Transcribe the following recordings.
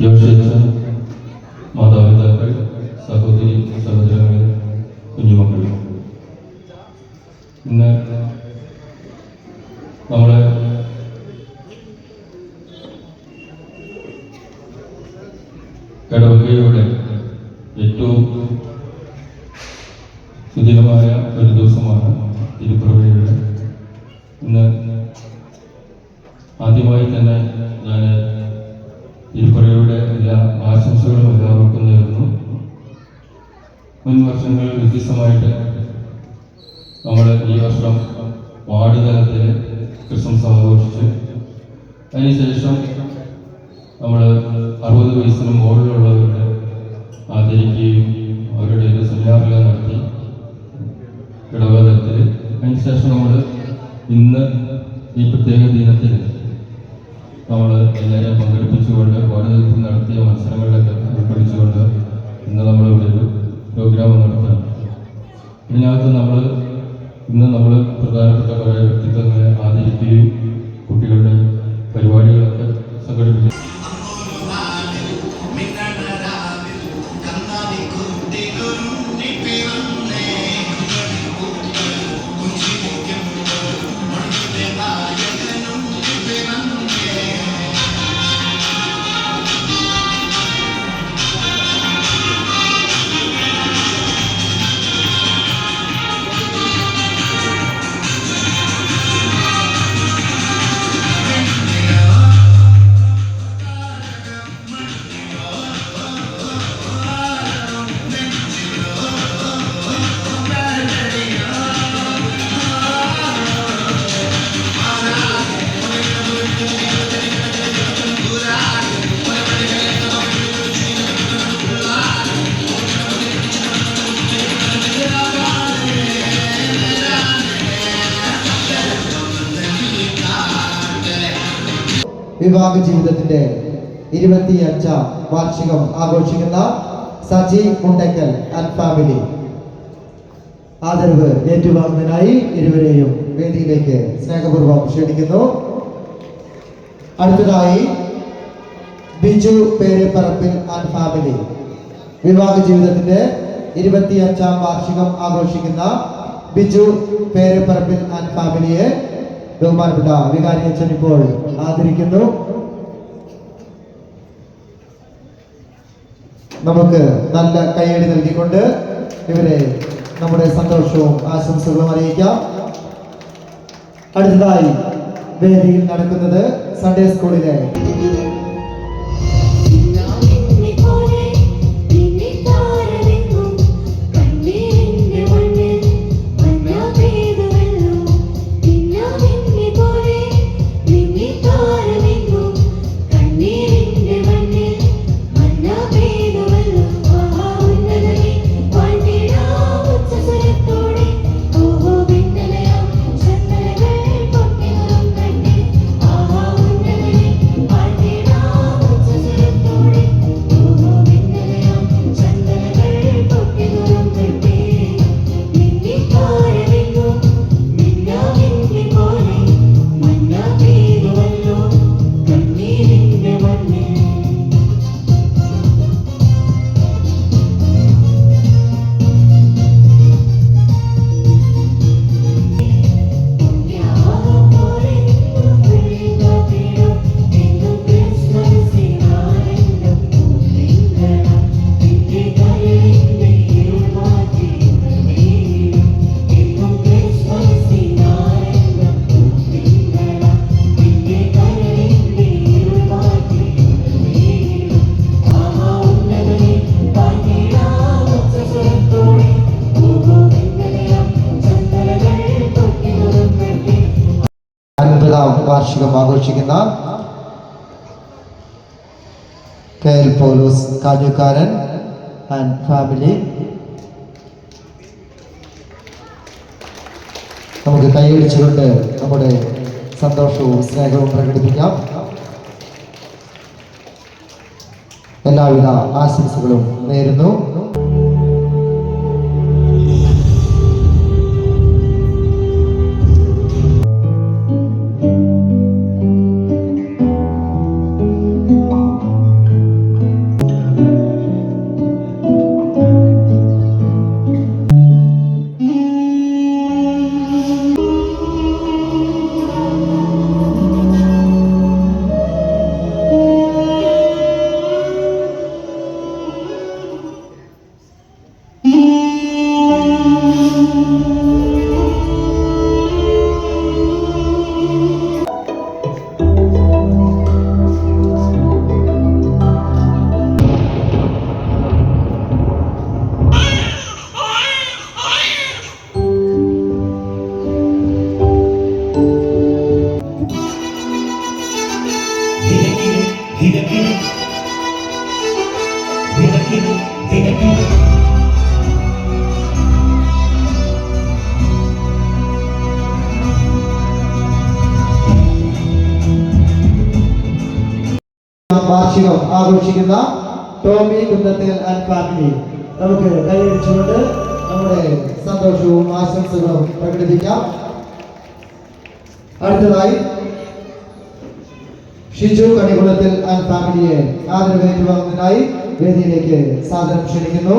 ജോഷിയച്ഛ, മാതാപിതാക്കൾ, സഹോദരി സഹോദരങ്ങൾ, കുഞ്ഞുമക്കൾ, ഇന്ന് നമ്മളെ ഇടവകയുടെ ഏറ്റവും സുദിനമായ ഒരു ദിവസമാണ് തിരുപ്പിറവിയുടെ. ഇന്ന് ആദ്യമായി തന്നെ ഞാൻ തിരുപ്പിറവിയുടെ എല്ലാ ആശംസകളും എല്ലാവർക്കും നേരുന്നു. മുൻ വർഷങ്ങളിൽ വ്യത്യസ്തമായിട്ട് നമ്മൾ ഈ വർഷം വാർഡ് തലത്തിൽ ക്രിസ്മസ് ആഘോഷിച്ച് അതിനുശേഷം നമ്മൾ 60 വയസ്സിന് മുകളിലുള്ളവരുടെ ആദരിക്കുകയും അവരുടെ ഒരു സെമിനാറുകൾ നടത്തി ഇടവക തലത്തിൽ. അതിനുശേഷം നമ്മൾ ഇന്ന് ഈ പ്രത്യേക ദിനത്തിൽ നമ്മൾ എല്ലാവരെയും പങ്കെടുപ്പിച്ചുകൊണ്ട് വാർഡ് തലത്തിൽ നടത്തിയ മത്സരങ്ങളിലൊക്കെ ഉൾപ്പെടുത്തിച്ചുകൊണ്ട് ഇന്ന് നമ്മളിവിടെ ഒരു പ്രോഗ്രാം നടത്തുകയാണ്. ഇതിനകത്ത് ഇന്ന് നമ്മൾ പ്രധാനപ്പെട്ട കുറേ വ്യക്തിത്വങ്ങളെ ആദരിക്കുകയും കുട്ടികളുടെ പരിപാടികളൊക്കെ സംഘടിപ്പിച്ചു. വിവാഹ ജീവിതത്തിന്റെ 25ാം വാർഷികം ആഘോഷിക്കുന്ന സജി മുണ്ടക്കൽ ആൻഡ് ഫാമിലി ആദരവ് ഏറ്റുവാങ്ങുന്നതിനായി ഇരുവരെയും വേദിയിലേക്ക് സ്നേഹപൂർവ്വം ക്ഷണിക്കുന്നു. അടുത്തതായി ബിജു പേരെപ്പറമ്പിൽ ആൻഡ് ഫാമിലി വിവാഹ ജീവിതത്തിന്റെ 25ാം വാർഷികം ആഘോഷിക്കുന്ന ബിജു പേരെപ്പറമ്പിൽ ആൻഡ് ഫാമിലിയെ ബഹുമാനപ്പെട്ട വികാരി അച്ഛൻ ഇപ്പോൾ ആദരിക്കുന്നു. നമുക്ക് നല്ല കയ്യടി നൽകിക്കൊണ്ട് ഇവരെ നമ്മുടെ സന്തോഷവും ആശംസകളും അറിയിക്കാം. അടുത്തതായി വേദിയിൽ നടക്കുന്നത് സൺഡേ സ്കൂളിലെ വാർഷികം ആഘോഷിക്കുന്ന KL പോലൂസ് കാഞ്ഞുകാരൻ ആൻഡ് ഫാമിലി നമുക്ക് കൈയടിച്ചുകൊണ്ട് നമ്മുടെ സന്തോഷവും സ്നേഹവും പ്രകടിപ്പിക്കാം. എല്ലാവിധ ആശംസകളും നേരുന്നു. ആഘോഷിക്കുന്ന ടോമി കുന്നത്തേൽ ആൻഡ് ഫാമിലി. നമുക്ക് കൈയടിച്ചുകൊണ്ട് നമ്മുടെ സന്തോഷവും ആശംസകളും പ്രകടിപ്പിക്കാം. അടുത്തതായി ഷിജു കണികുളത്തിൽ ആൻഡ് ഫാമിലിയെ ആദരവ് ഏറ്റുവാങ്ങുന്നതിനായി വേദിയിലേക്ക് സാദരം ക്ഷണിക്കുന്നു.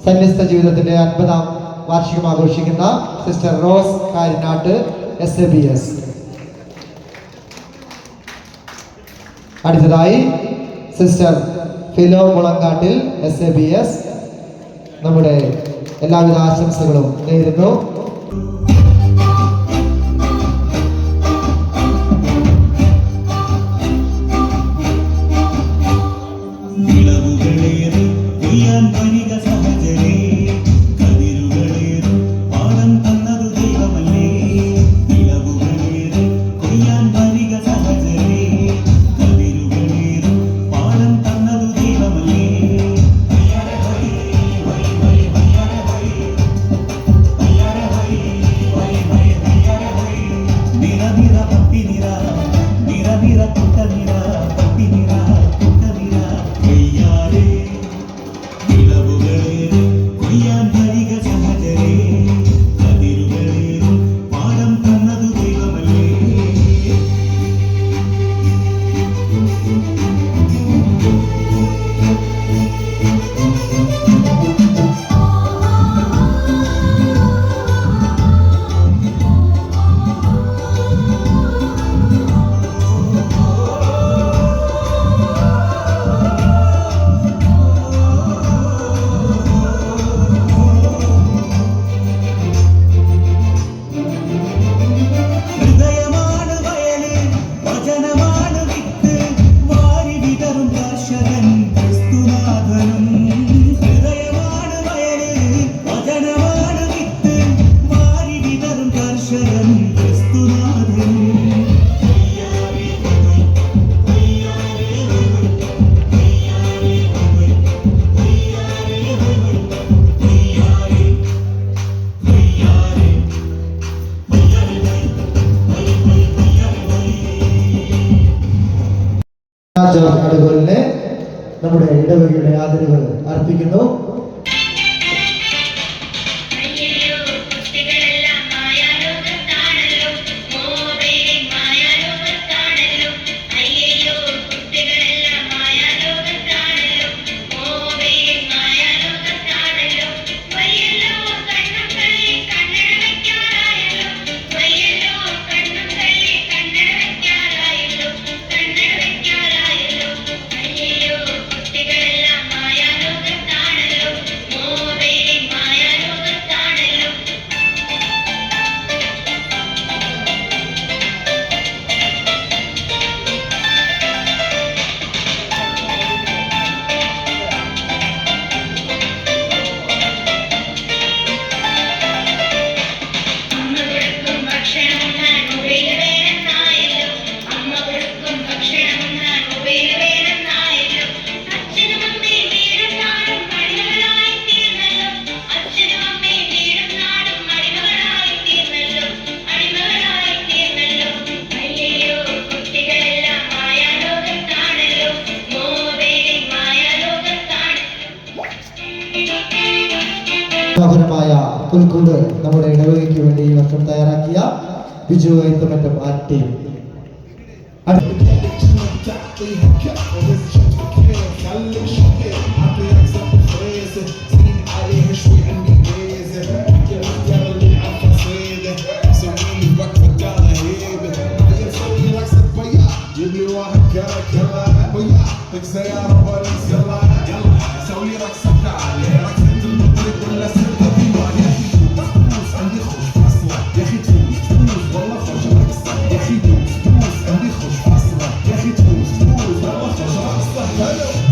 സന്യസ്ത ജീവിതത്തിന്റെ 50-ാം വാർഷികം ആഘോഷിക്കുന്ന സിസ്റ്റർ റോസ് കാരിനാട്ട് SABS. അടുത്തതായി സിസ്റ്റർ ഫിലോ മുളങ്കാട്ടിൽ SABS നമ്മുടെ എല്ലാവിധ ആശംസകളും നേരുന്നു. അതുപോലെ നമ്മുടെ ഇടവകയുടെ ആദരവ് അർപ്പിക്കുന്നു. ാണല്ലോ പുൽക്കൂട് നമ്മുടെ ഇടവകയ്ക്ക് വേണ്ടി ഈ വർഷം തയ്യാറാക്കിയ ബിജു ഐത്തമറ്റം ആർട്ടി سيارة بوليس يلا يلا سوي رقصة تعالي رقصة المطرب ولا ستة ديوان يا أخي فلوس عندي خوش فاصلة يا أخي تفوز والله خوش رقصة يا أخي تفوز عندي خوش فاصلة يا أخي تفوز والله خوش رقصة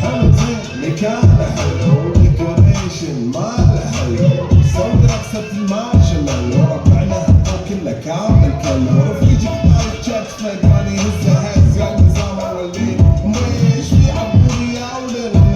حلو زين مكانه حلو ديكوريشن ماله حلو سوي رقصة المارشميلو وربعنا كله كامل كله رفيجك مالك جات فقراني هزه هز قال نظام والليل وميش في عبوني يا ولدنا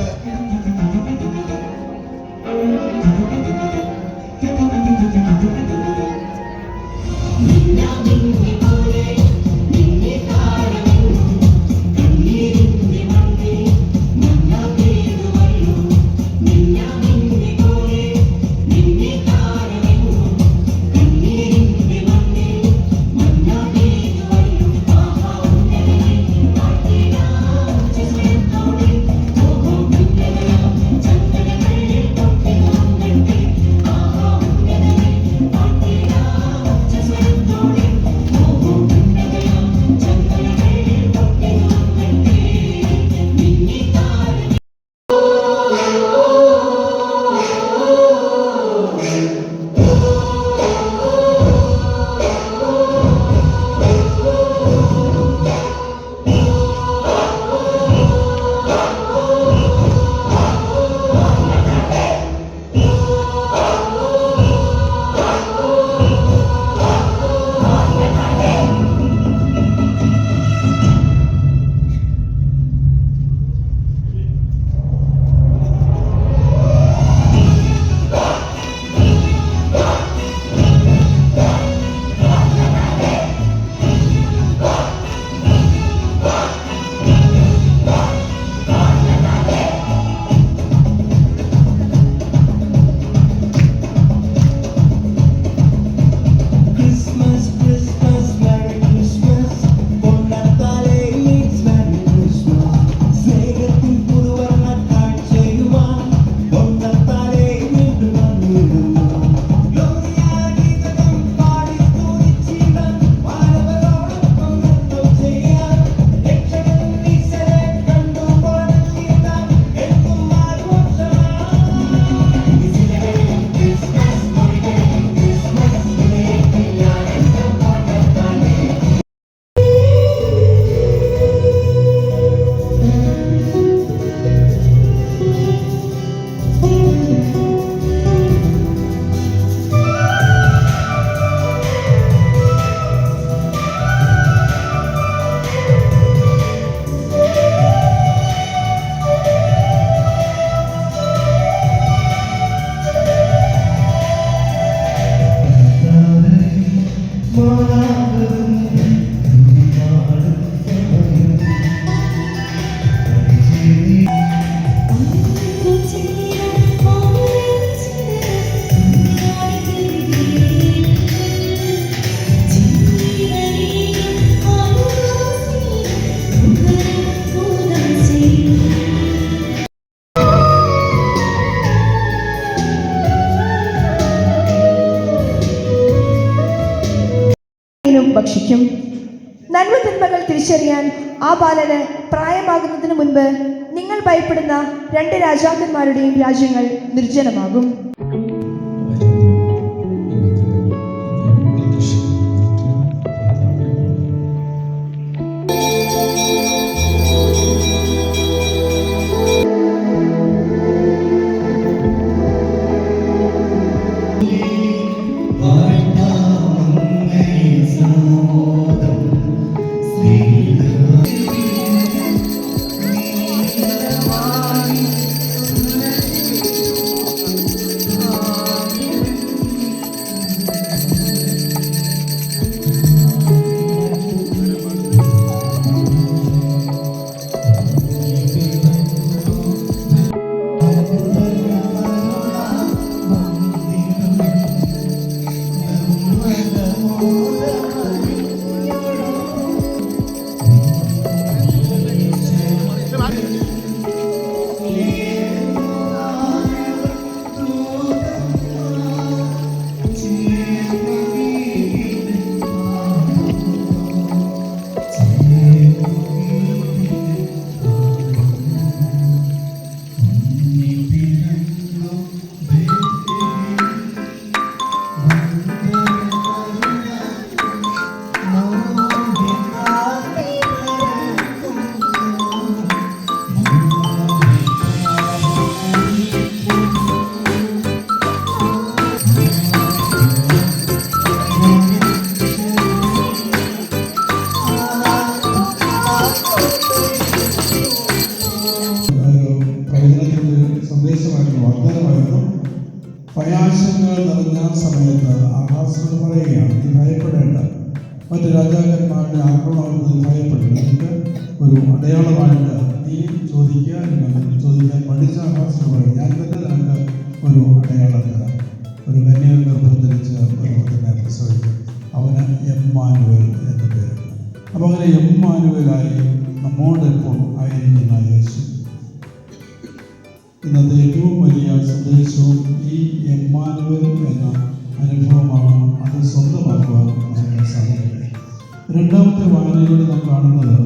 ഭക്ഷിക്കും. നന്മ തിന്മകൾ തിരിച്ചറിയാൻ ആ ബാലന് പ്രായമാകുന്നതിന് മുൻപ് നിങ്ങൾ ഭയപ്പെടുന്ന 2 രാജാക്കന്മാരുടെയും രാജ്യങ്ങൾ നിർജ്ജനമാകും. മറ്റ് രാജാക്കന്മാരുടെ ആക്രമണത്തിൽ ഭയപ്പെടുന്നു. എനിക്ക് ഒരു അടയാളമായിട്ട് നീ ചോദിക്കാൻ പഠിച്ച ആകാശമായി ഞാൻ തന്നെ നിനക്ക് ഒരു അടയാളം തരാം. ഒരു കന്യക ഗർഭം ധരിച്ച് ഒരു പുത്രനെ പ്രസവിക്കും, അവന് എമ്മാനുവേൽ എന്ന പേര്. അപ്പോൾ അങ്ങനെ എമ്മാനുവേലായി നമ്മോടൊപ്പം ആയിരിക്കുന്ന യേശു. ഇന്നത്തെ ഏറ്റവും വലിയ സന്ദേശവും ഈ എമ്മാനുവേൽ എന്ന അനുഭവമാണ്. അത് സ്വന്തമാക്കുവാൻ നമുക്ക് സാധിക്കില്ല. രണ്ടാമത്തെ വായനയിലൂടെ നാം കാണുന്നത്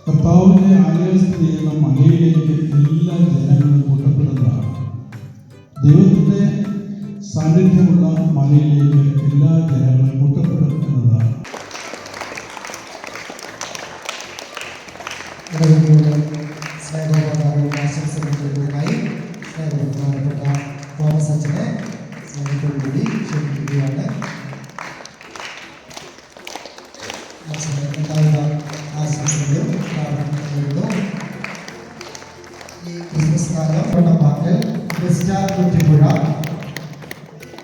കർത്താവിൻ്റെ ആലയസ്ഥിതി ചെയ്യുന്ന മലയിലേക്ക് എല്ലാ ജനങ്ങളും കൂട്ടപ്പെടുന്നതാണ്. ദൈവത്തിൻ്റെ സാന്നിധ്യമുള്ള മലയിലേക്ക് എല്ലാ ജനങ്ങളും കൂട്ടപ്പെടും എന്നതാണ്. സ്നേഹോപകാരവും ആശംസകളുമായി സ്നേഹബഹുമാനപ്പെട്ട തോമസ് അച്ഛനെ സ്നേഹത്തോടുകൂടി ക്ഷണിക്കുകയാണ്. അച്ഛന് എല്ലാവിധ ആശംസകളും പ്രാർത്ഥനകളും. ഈ ക്രിസ്മസ് കാലം Thondappakkal, Christar Kuttippuzha,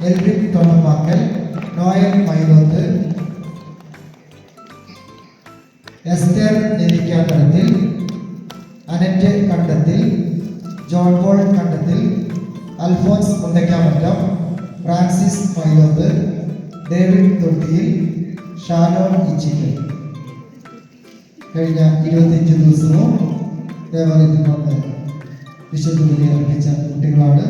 Elvin Thondappakkal, Noel Mylothu, Esther Nellikkakadathil, Annette Kandathil, John Paul Kandathil, Alphonse Mundakkamattam, Francis Mylothu, David Thottiyil, Shalon Ichickal. കഴിഞ്ഞ 25 ദിവസവും ദേവാലയത്തിൽ വന്ന് വിശുദ്ധ ബലി അർപ്പിച്ച കുട്ടികളാണ്.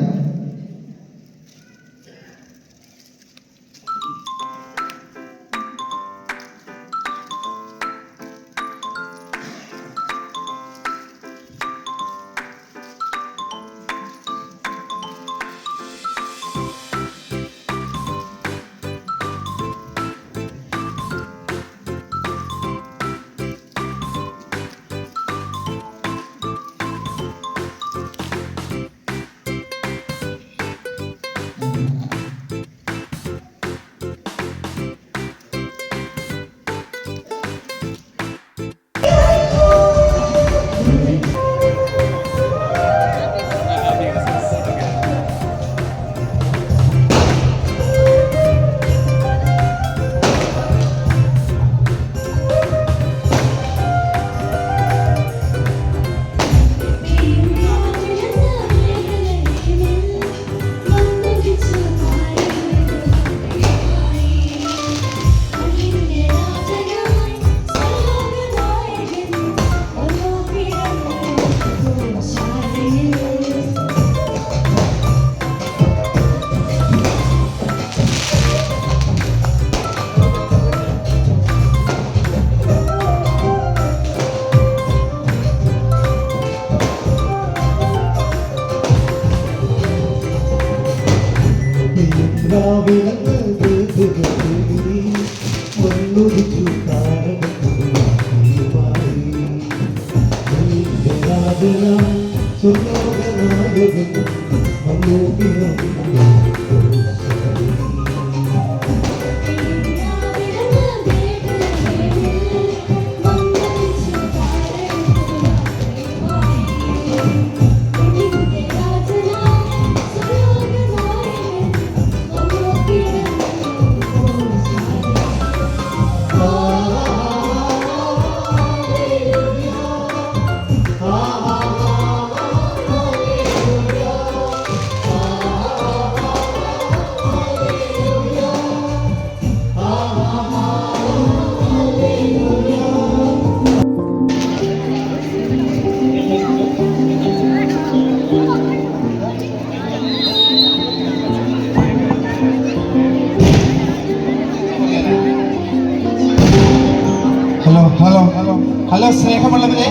ഹലോ സ്നേഹമുള്ളവരെ,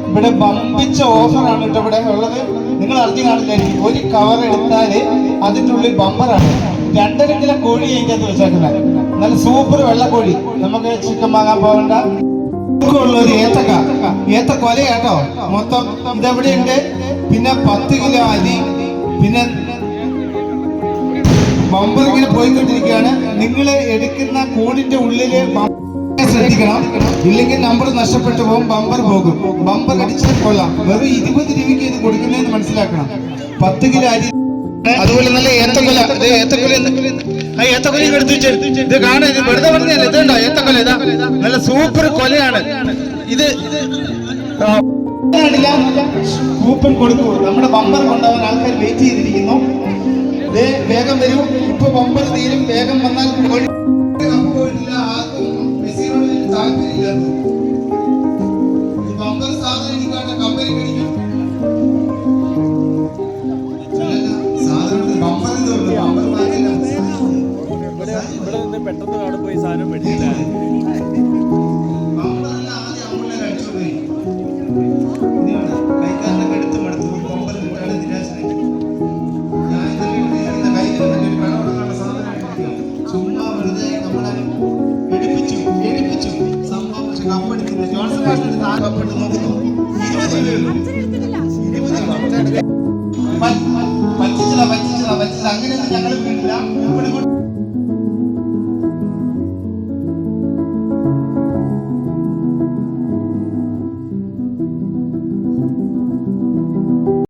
ഇവിടെ വമ്പിച്ച ഓഫറാണ് കേട്ടോ ഇവിടെ ഉള്ളത്. നിങ്ങൾ അറിഞ്ഞു കാണില്ലേ, ഒരു കവർ എടുത്താൽ അതിൻ്റെ ഉള്ളിൽ ബമ്പറാണ്. 2.5 കിലോ കോഴി അതിനകത്ത് വെച്ചേക്കുന്നത്. നല്ല സൂപ്പർ വെള്ളക്കോഴി. നമുക്ക് ചിക്കൻ വാങ്ങാൻ പോകണ്ട. ഉള്ള ഒരു ഏത്തക്കൊല കേട്ടോ. മൊത്തം ഇതെവിടെയുണ്ട്. പിന്നെ 10 കിലോ അരി. പിന്നെ ബമ്പർ ഇങ്ങനെ പോയിക്കൊണ്ടിരിക്കുകയാണ്. നിങ്ങൾ എടുക്കുന്ന കൂടിന്റെ ഉള്ളില് ശ്രദ്ധിക്കണം, ഇല്ലെങ്കിൽ നമ്പർ നഷ്ടപ്പെട്ടു പോകും, ബമ്പർ പോകും. ബമ്പർ അടിച്ചാൽ കൊള്ളാം. വെറും 20 രൂപയ്ക്ക് ഇത് കൊടുക്കുന്നതെന്ന് മനസ്സിലാക്കണം. 10 കിലോ അരി, അതുപോലെ നല്ല ഏത്തക്കൊല ആ ഏത്തക്കൊലയും എടുത്ത് വെച്ച് ഇത് കാണാൻ ഇത് വെറുതെ പറഞ്ഞല്ലേ ഇതുണ്ടോ ഏത്തക്കൊല ഇതാ നല്ല സൂപ്പർ കൊലയാണ് ഇത് കൂപ്പൺ കൊടുക്കൂ നമ്മുടെ ബമ്പർ കൊണ്ടുപോകാൻ ആൾക്കാർ വെയിറ്റ് ചെയ്തിരിക്കുന്നു വേഗം വരൂ ഇപ്പൊ ബമ്പർ തീരും വേഗം വന്നാൽ താല്പര്യമില്ല ബമ്പർ സാധനം എനിക്ക് കമ്പനി കഴിക്കും സാധനത്തിന് ബമ്പർ ബമ്പർ പെട്ടെന്ന് അവിടെ പോയി സാധനം മേടിച്ചില്ല കൈക്കാരനൊക്കെ എടുത്ത് മടുത്തു ബമ്പർ കിട്ടാതെ നിരാശനായി ഞാൻ കയ്യിൽ സാധനം ചുമ്മാ വെറുതെ നമ്മളെ എടുപ്പിച്ചു സംഭവം പക്ഷെ കപ്പെടുത്തില്ല ജോൺസൺ ഭാഷ കപ്പെട്ട് നോക്കുന്നു 20 പറ്റിച്ചില്ല അങ്ങനെയൊന്നും ഞങ്ങൾ വീട്ടില്ല